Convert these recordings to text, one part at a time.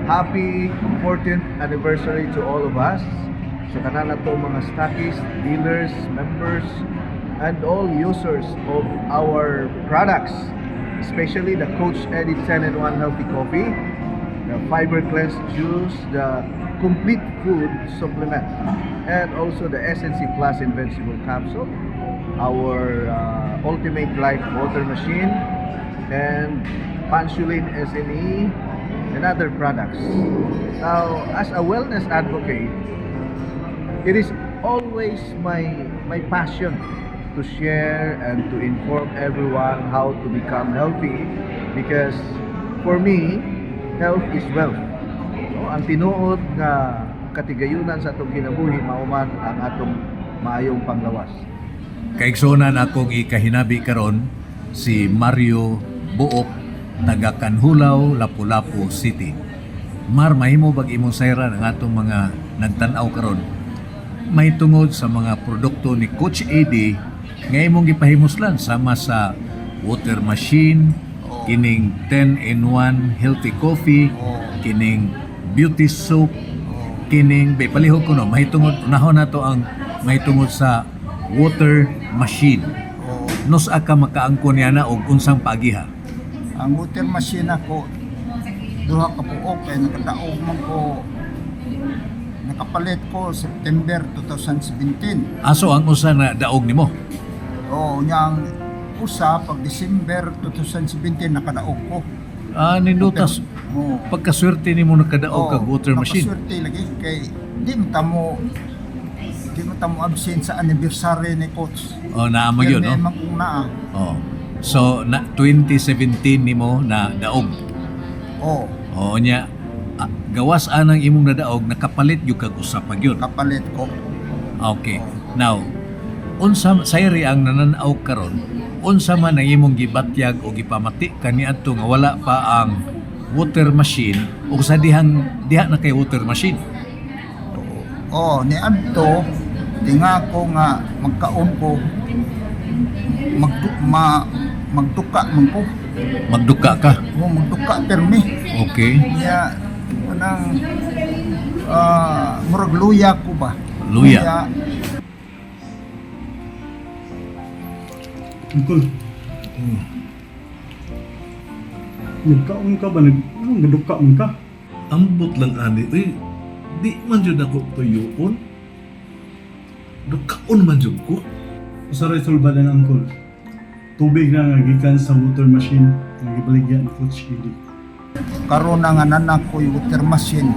happy 14th anniversary to all of us. Sa kanan na to mga stockists, dealers, members, and all users of our products, especially the Coach Eddie 10-in-1 Healthy Coffee, the Fiber Cleanse Juice, the Complete Food Supplement, and also the SNC Plus Invincible Capsule, our Ultimate Life Water Machine, and Pansulin SNE, and other products. Now, as a wellness advocate, it is always my passion to share and to inform everyone how to become healthy, because for me, health is wealth. No? Ang tinuod nga katigayunan sa atong kinabuhi mauman ang atong maayong panglawas. Kaigsunan akong ikahinabi karon si Mario Buok, taga Kanhulaw, Lapu-Lapu City. Mar, mahimo bag imong sayran ang atong mga nagtan-aw karon may tungod sa mga produkto ni Coach Eddie nga imong gipahimuslan sama sa water machine, kining 10-in-1 healthy coffee, kining beauty soap, kining palihog ko no, mahitungod unahon nato ang mahitungod sa water machine. Nos aka makaangkon yana og unsang paagiha? Ang water machine ako duha ka buok kay nakadaog man ko, nakapalit ko September 2017. Aso ang usa na daog nimo? Oo, niyang usa pag December 2017 nakadaog ko. Nindutas Oo. pagkaswerte nimo nakadaog kag water machine. Napaswerte lagi kay di mo tamo absent sa anniversary ni Coach. Naamag yun, no? May kung naa. So, 2017 nimo na daog. Oo, Nya, gawas anang imong nadaog, nakapalit yung kag usa pag yun. kapalit ko. Okay. Now, unsa sayri ang nananaw karon? Unsa man ang imong gibatyag o gipamati kaniadto nga wala pa ang water machine o sa diha na kay water machine? Ni adto tinga ko nga magkaon ko magduka man ko. Magduka ka. Magduka permi. Okay. Niya anang murag luya ko ba? Luya. Uncle. Nagkaon ka ba? Nagduka man ka? Ambot lang ani. Di man jud ako tuyoon. Dukaon man jud ko. Sa resolba na uncle. Tubig na nga gikan sa water machine ang gibaligyan ni Coach Eddie. Karon na nga nanak ko yung water machine.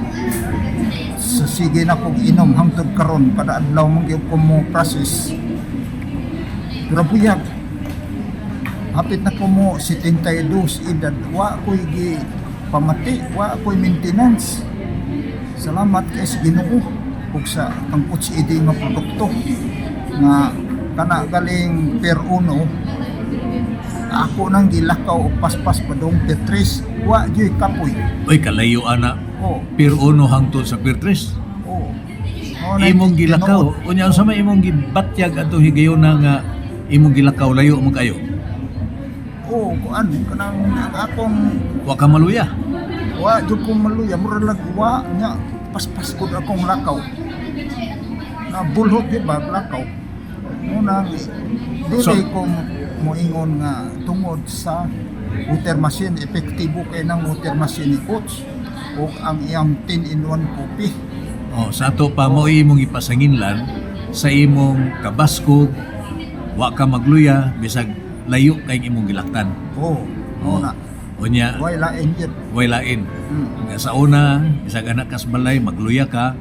So sige na kong inom hangtod karon kada adlaw mong gyud ko mo process. Grabuyag. Hapit na ko mo 72 edad. Wa ko'y gi pamati, wa ko'y maintenance. Salamat kay sa Ginoo ug sa kang Coach Eddie nga produkto nga kana galing per uno. Ako nang gilakaw og paspas padong per 3. Wa joy kapoy. Oy, kalayo ana. Pier 1 hangtod sa Pier 3. Imong gilakaw. Unya sa may imong gibatyag ato higayon na nga imong gilakaw layo mo kayo. Kuan kanang akong Wa ka maluya. wa jud ko maluya mura lang wa nya paspas ko akong lakaw. Na bulhot di ba lakaw. Muna dili ko moingon nga tungod sa water machine epektibo kay nang water machine ni Coach o ang iyang 10-in-1 coffee. Sa ato pa mo imong ipasanginlan sa imong kabaskog, wa ka magluya bisag layo kay imong gilaktan. Muna Unya, way lain yun. way lain. Nga sa una, bisag anak kas balay magluya ka,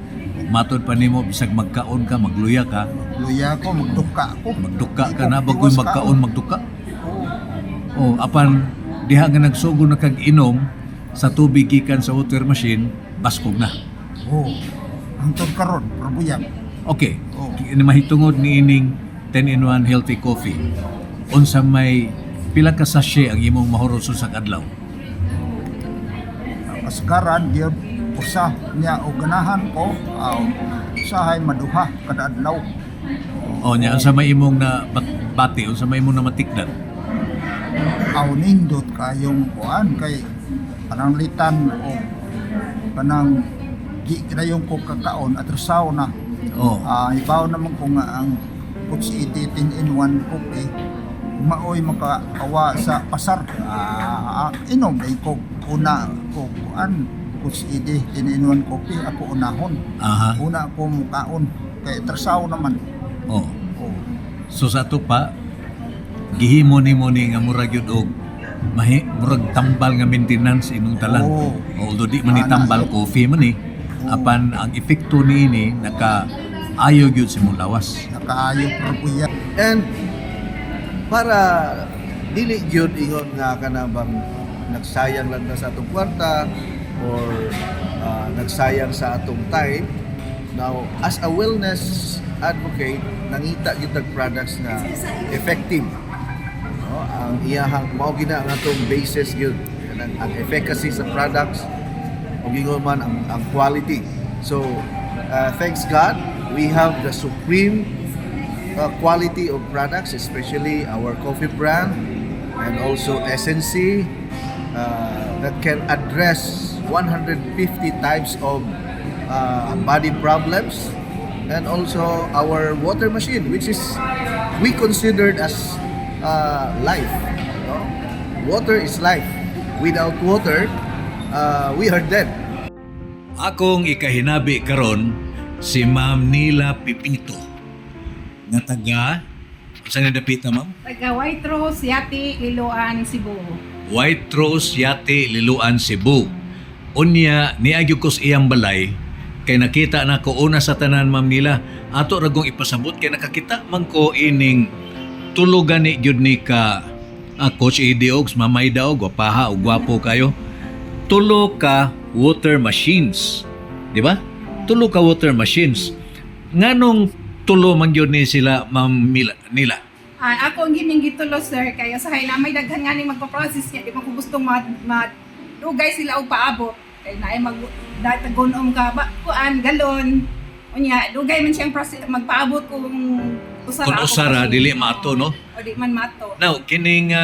matod pa nimo bisag magkaon ka magluya ka, Luya ko magduka ko. magduka ka na bagoy magkaon magduka. Apan diha nga nagsugod na kag inom sa tubig gikan sa water machine, baskog na. Hangtod karon probuyag. Okay. Mahitungod ni ining 10-in-1 healthy coffee. Unsa may pila ka sachet ang imong mahurot sa adlaw? Kaskaran gyud usa niya og ganahan ko usahay maduha kada adlaw. Nya unsa may imong na bati, unsa may imong na matikdan? Nindot kayong kuan kay pananglitan o kanang gikirayon ko kakaon at rusaw na. Oh. Ibaw naman ko nga ang Coach Eddie 10-in-1 coffee maoy makakawa sa pasar. Inom ay ko una ko kuan Coach Eddie 10-in-1 coffee ako unahon. Aha. Una ako mukaon kay trasaw naman. Oh. Oh. So sa to pa gihimo ni nga murag yun og murag tambal nga maintenance imong talan. Oo. Although di man ni tambal coffee man ni apan ang epekto niini naka ayo gyud sa imong lawas. Nakaayo pro ko yan. And para dili gyud ingon nga kana bang nagsayang lang na sa atong kwarta or nagsayang sa atong time. Now, as a wellness advocate, nangita gyud tag products na effective. No? Ang iyahang mao gina ang atong basis gyud kanang ang efficacy sa products o gingon man ang quality. So, thanks God, we have the supreme quality of products, especially our coffee brand and also SNC that can address 150 types of body problems, and also our water machine, which is we considered as life. No? Water is life. Without water, we are dead. Akong ikahinabi karon si Ma'am Nila Pipito nga taga saan dapit na ma'am? Taga White Rose, Yati, Iloan, Cebu. White Rose Yate Liloan Cebu. Unya niagyo ko sa iyang balay kay nakita na ko una sa tanan Ma'am Nila ato ragong ipasabot kay nakakita man ko ining tulugan ni gyud ni ka Coach Eddie Oaks mamay daw gwapaha o gwapo kayo. Tulo ka water machines. Di ba? Tulo ka water machines. Nganong tulo man gyud ni sila Ma'am Nila? Ako ang gining gitulo, sir, kaya sa hay na may daghan nga ning magpa-process niya, di man ko gustong dugay sila og paabot. Kay naay datagon ka ba kuan galon. Unya dugay man siyang process magpaabot kung usara. Kung usara dili maato no? O di man mato. Now, kining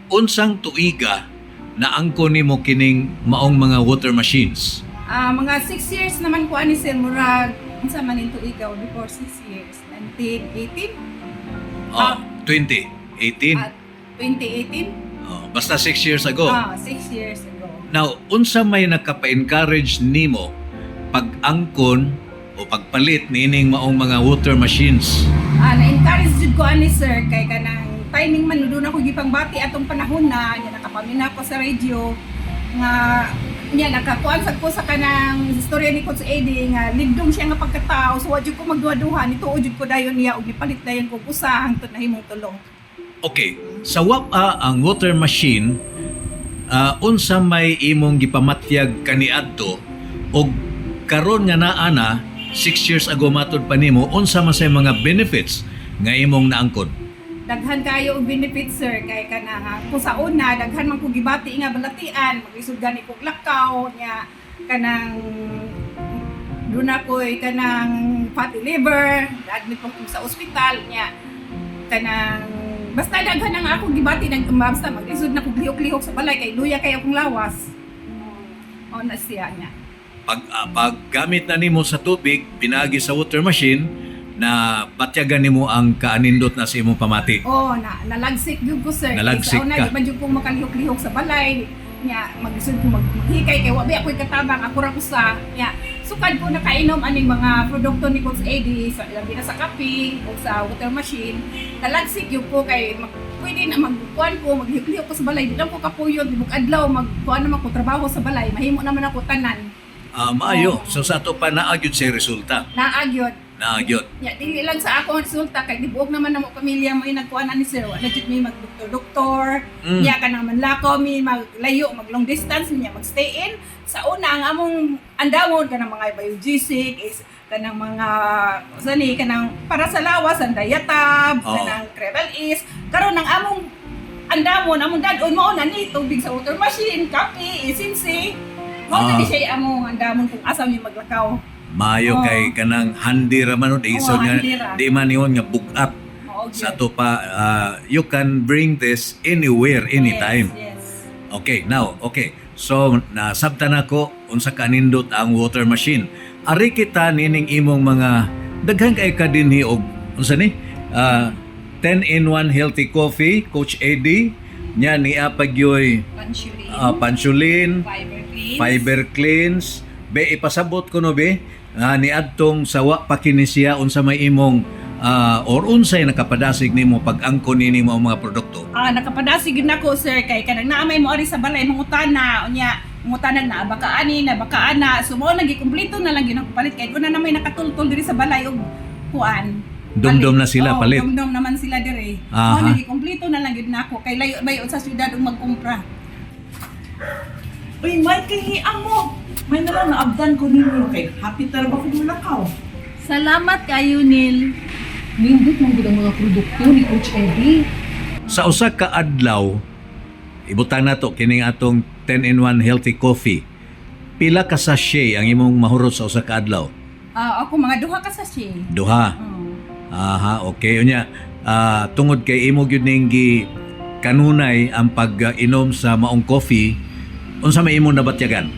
unsang tuiga na angko nimo kining maong mga water machines? Mga 6 years naman ko ani sir murag unsa man into ikaw before 6 years 1918 2018. 2018 Basta 6 years ago. 6 years ago. Now, unsa may nakapa-encourage nimo pag-angkon o pagpalit niining maong mga water machines? Na-encourage jud ko ani sir kay kanang timing man doon ako gipang bati atong panahon na nya nakapamina ko sa radio nga nya nakakuan sad ko sa kanang istorya ni Coach Eddie nga ligdong siya nga pagkatao so wa jud ko magduha-duha nituod jud ko dayon niya og gipalit dayon ko usa hangtod na himong tulong. Okay, sa WAPA ang water machine unsa may imong gipamatyag kaniadto og karon nga naa na 6 years ago matud pa nimo unsa man say mga benefits nga imong naangkon? Daghan kayo og benefits sir kay kanang kung sa una daghan man ko gibati nga balatian maglisod gani kog lakaw nya kanang doon ako'y kanang fatty liver admit po ko sa ospital nya kanang basta daghan ang ako gibati nang basta maglisod na kog lihok-lihok sa balay kay luya kay akong lawas. Na siya nya. Paggamit na nimo sa tubig pinagi sa water machine na patyagan nimo ang kaanindot na sa imong pamati. Nalagsik gyud ko sir. Nalagsik Kaysa ka. una di man jud ko makalihok-lihok sa balay nya maglisod ko maghikay kay wa ba ako'y katabang ako ra usa nya sukad ko nakainom aning mga produkto ni Coach Eddie sa labi na sa kape o sa water machine. Nalagsik gyud ko kay pwede na magkuan ko maglihok-lihok ko sa balay di lang ko kapuyod dibuk adlaw magkuan naman ko trabaho sa balay mahimo naman ako tanan. Maayo. So sa ato pa naagyod sa resulta. Naagyod. Naagyod. Dili lang sa ako ang resulta kay dibuog naman namo pamilya mo nagkuan ani sir wala jud mi magdoktor niya ka nang manlakaw mi maglayo mag long distance niya magstay in sa una ang among andamon kanang mga biogesic is kanang mga sani kanang para sa lawas ang diatab kanang Crevel is karon ang among andamon among dad-on mo na ni tubig sa water machine kape isinsi mo na siya among andamon kung asa mi maglakaw. Maayo kay kanang handi ra man di so nga di man niyon nga bugat sa to pa you can bring this anywhere anytime. Yes. Okay, now okay. So nasabtan ako unsa kanindot ang water machine. Ari kita nining imong mga daghan kay ka dinhi og unsa ni? 10-in-1 healthy coffee, Coach Eddie. Nya niya pagyoy Pansulin, pansulin, fiber cleans, fiber cleans. Be ipasabot ko no be niadtong sawa pa kini siya unsa may imong or unsay nakapadasig nimo pag angkon nimo ang mga produkto. Nakapadasig yun ako, sir, kay kanang naamay mo ari sa balay mangutana unya mangutanan na baka ani na baka ana sumo lagi kumpleto na lang yun ang palit kay kun na may nakatultol diri sa balay og kuan. Dumdum na sila palit. Dumdum naman sila dire. Aha. Lagi kumpleto na lang yun nako kay layo sa syudad og magkumpra. Uy, may kahiang mo. May nalang naabdan ko ninyo kay happy talaga ko mulakaw. Salamat kayo, Nil. Nindot mong gudang mga produkto ni Coach Eddie. Sa usa ka adlaw ibutang nato kining atong 10-in-1 healthy coffee. Pila ka sachet ang imong mahurot sa usa ka adlaw? Ako mga duha ka sachet. Duha. Aha, okay. Unya, tungod kay imo gyud ning gi kanunay ang pag-inom sa maong coffee, unsa may imong nabatyagan?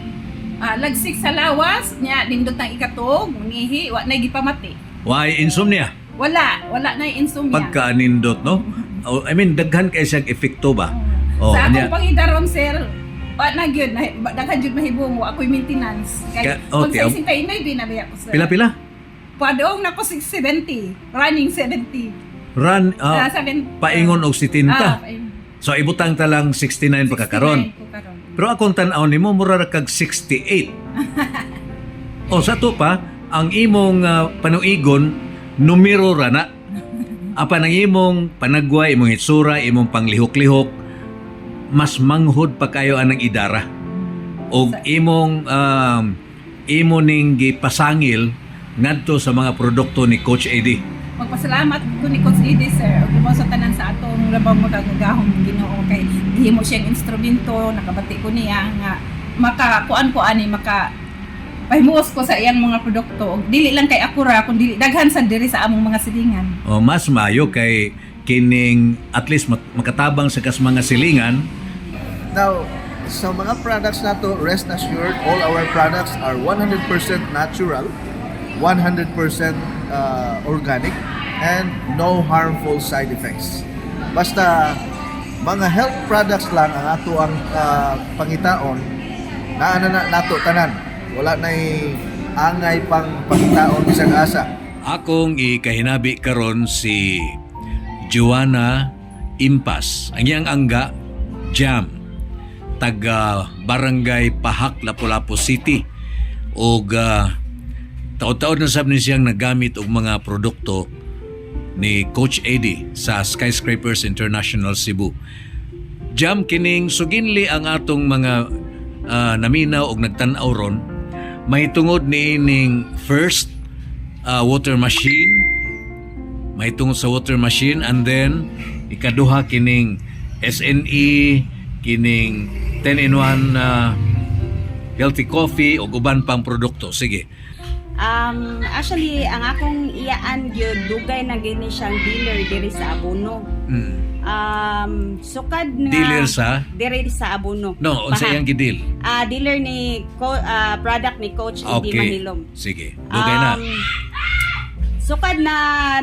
Lagsik sa lawas nya nindot ang ikatog, ngihi wa nay gipamati. Why insomnia? Wala na insomnia. Pagka-nindot, no? I mean, daghan kay siyang epekto ba? Oh, Sa nya. akong pangidaron, sir, na gyud daghan jud mahibong wa ako'y maintenance. Kay Okay, kung sa ising inay binabi ako, sir. Pila-pila? Padong nako 70, running 70. Run, 7 paingon og 70. So, ibutang ta lang 69 pagkakaron. Pero akong tan-aw nimo mura ra kag 68. O sa to pa, ang imong panuigon numero ra na. Apan ang imong panagway, imong hitsura, imong panglihok-lihok mas manghod pa kayo anang idara. O imong imo ning gipasangil ngadto sa mga produkto ni Coach Eddie. Magpasalamat ko ni Coach Eddie, sir. Ug mo sa tanan sa atong labang magagahong Ginoo kay gihimo siyang instrumento, nakabati ko niya nga makakuan ko ani pahimuos ko sa iyang mga produkto. Og dili lang kay ako ra kundi daghan sa diri sa among mga silingan. O mas maayo kay kining at least makatabang sa kas mga silingan. Now, sa mga products nato, rest assured, all our products are 100% natural, 100% organic, and no harmful side effects. Basta mga health products lang ang ato ang pangitaon na nato tanan. Wala na'y angay pang pangitaon bisag asa. Akong ikahinabi karon si Joanna Impas. Ang iyang angga, Jam, taga Barangay Pahak, Lapu-Lapu City. O taon-taon na sabi siyang nagamit og mga produkto ni Coach Eddie sa Skyscrapers International Cebu. Jam, kining suginli ang atong mga naminaw og nagtan-aw ron. May tungod ni ining first water machine, may tungod sa water machine, and then ikaduha kining SNE, kining 10-in-1 healthy coffee o uban pang produkto. Sige. Actually, ang akong iyaan gyud dugay na gini siyang dealer diri sa Abono. Sukad nga Dealer sa? diri sa Abono. No, unsa iyang gidil? Dealer ni product ni Coach Eddie Mahilom. Sige. Dugay na. Sukad na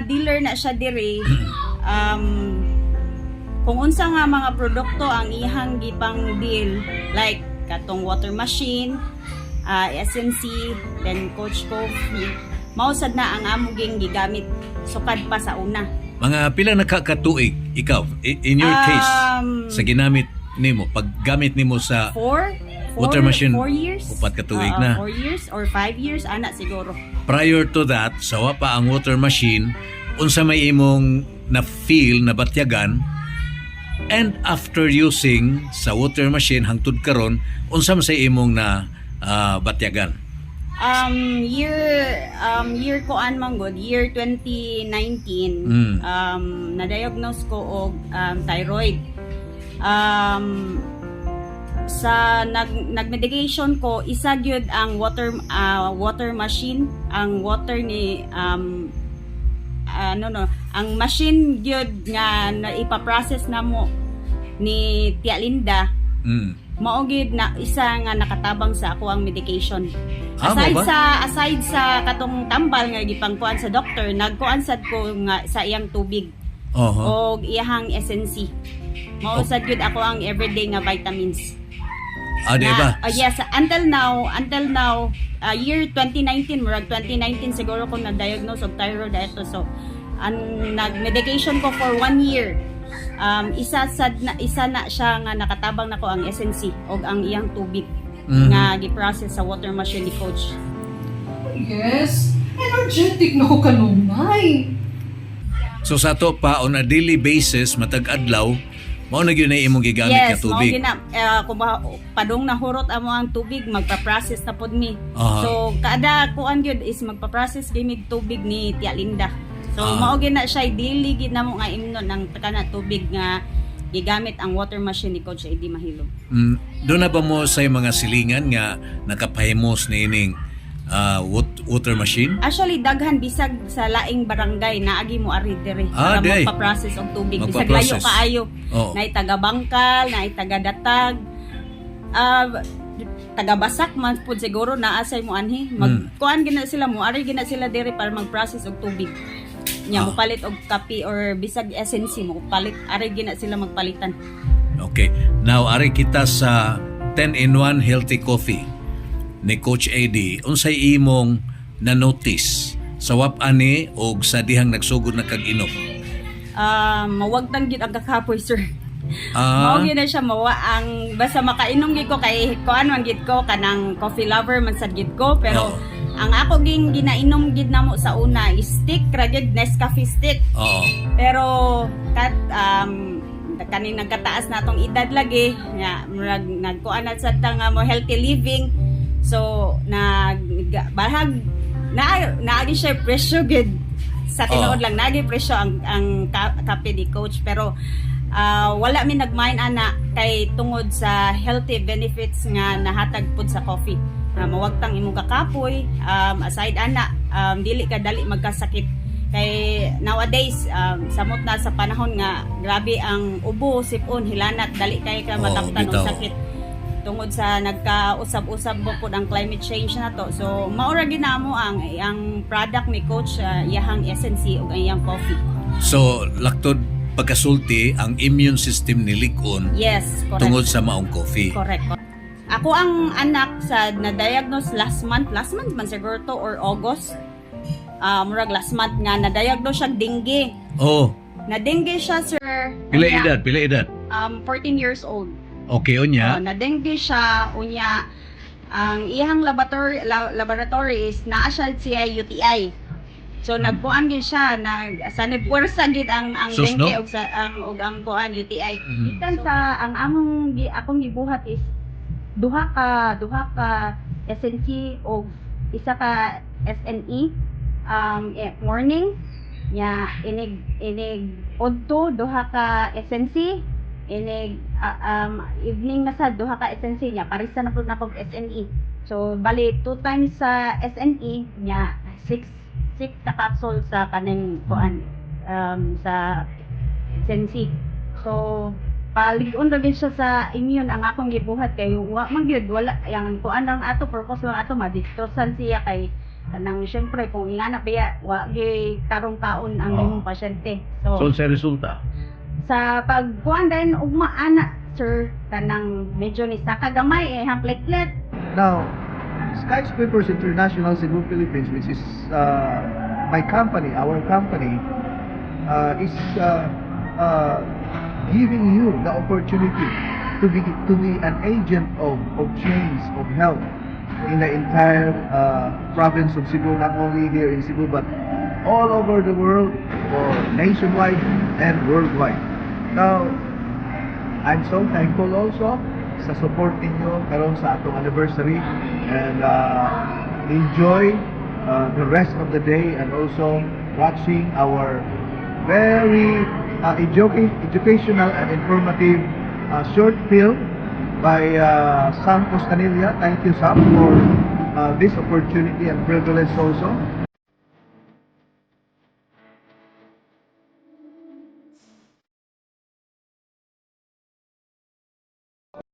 dealer na siya diri. Kung unsa nga mga produkto ang ihang gipang deal, like katong water machine, SNC, then Coach Coffee, mausad na ang among gigamit sukad pa sa una. Mga pila nakakatuig ikaw in your case sa ginamit nimo paggamit nimo sa water machine? 4 years. Upat ka tuig na. 4 years or 5 years ana siguro. Prior to that, sawa pa ang water machine, unsa may imong na feel na batyagan, and after using sa water machine hangtod karon, unsa man sa imong na batyagan? Year ko manggod, year 2019, na-diagnose ko og thyroid. Sa nag-medication ko, isa gyud ang water machine, ang water ni ang machine gyud nga ipa-process namo ni Tia Linda Maugid na isa nga nakatabang sa ako ang medication. Ah, mo ba? Aside sa katong tambal nga gipangkuan sa doktor, nagkuan sad ko nga sa iyang tubig Oho. o iyang SNC. Mausad gyud ako ang everyday nga vitamins. Ah, di ba? Yes, until now, year 2019, murag 2019 siguro ko na-diagnose og thyroiditis. So, nag-medication ko for 1 year. Isa na siya nga nakatabang nako ang SNC og ang iyang tubig nga gi-process sa water machine ni coach. Yes, energetic na ko kanunay. So sa to pa on a daily basis matag adlaw mao na gyud na imong gigamit nga tubig. Yes, kung padong nahurot amo ang tubig, magpa-process na pod mi. Aha. So kada kuan gyud is magpa-process gimig tubig ni Tia Linda. So mao gyud na siya daily gid namo nga imnon ang kana tubig nga gigamit ang water machine ni Coach Eddie Mahilo. Doon na ba mo sa mga silingan nga nakapahimos ni ining water machine? Actually daghan bisag sa laing barangay naagi mo ari dire Ah, para day. magpa-process og tubig bisag Magpa-process. layo kaayo. Oo. Naay taga Bangkal, naay taga Datag. Taga Basak man pud siguro naasay mo anhi. Kuan gina sila mo ari gina sila dire para mag-process og tubig. Nya mo palit og kape or bisag SNC mo palit ari gina sila magpalitan. Okay. Now ari kita sa 10-in-1 healthy coffee ni Coach Eddie. Unsay imong na-notice sa wap-ani o sa dihang nagsugod na kag-inom? Mawagtang gid ang kakapoy sir. Ah, Mao gyud na siya mawa ang basta makainom gid ko kay kuan man gid ko kanang coffee lover man sad gid ko pero Oo. ang ako ging ginainom gid namo sa una is stick ra gid Nescafe stick. oo. Pero kaning nagkataas na tong edad lagi nga murag nagkuan na sad ta nga mo healthy living. So bahag naagi siya presyo gid sa tinuod lang naagi presyo ang kape ni coach pero wala mi nagmain ana kay tungod sa healthy benefits nga nahatag pud sa coffee. Mawagtang imong kakapoy, aside ana dili ka dali magkasakit kay nowadays samot na sa panahon nga grabe ang ubo, sipon, hilanat, dali kay ka mataktan og bitaw. sakit tungod sa nagkausab-usab mo pud ang climate change na to. So maura ginamo ang product ni coach iyang SNC ug ang iyang coffee. So, laktod pagkasulti ang immune system ni Likon Yes, correct. tungod sa maong coffee. Correct. Ako ang anak sa na-diagnose last month man siguro to or August. Murag last month nga na-diagnose siya dengue. Oh, Na-dengue siya sir. pila Unya, edad? Pila edad? 14 years old. Okay, unya. Na-dengue siya unya ang iyang laboratory is naa siya UTI. So nagpuan gid siya sanib puwersa gid ang Sus, dengue no? og ang puan UTI. Mhm. Itan sa ang akong gibuhat is duha ka SNC o isa ka SNE morning nya inig odto duha ka SNC inig evening na sa duha ka SNC nya parisa na pud na pag SNE. So bali 2 times sa SNE nya 6 ka capsule sa kaning kuan sa SNC. So palig-on ra gid siya sa immune ang akong gibuhat kay wa man gyud wala yang kuan lang ato purpose lang ato madistrosan siya kay kanang syempre kung ingana biya wa gyud karong taon ang imong pasyente. So sa resulta? sa pagkuan din ugma ana sir kanang medyo ni sa kagamay hampletlet. Now, Skyscrapers International Cebu, Philippines, which is my company, our company, is giving you the opportunity to be an agent of change, of health in the entire province of Cebu, not only here in Cebu, but all over the world, or nationwide and worldwide. Now, I'm so thankful also sa support ninyo karon sa atong anniversary, and enjoy the rest of the day and also watching our very educational and informative short film by Sam Costanilla. Thank you, Sam, for this opportunity and privilege also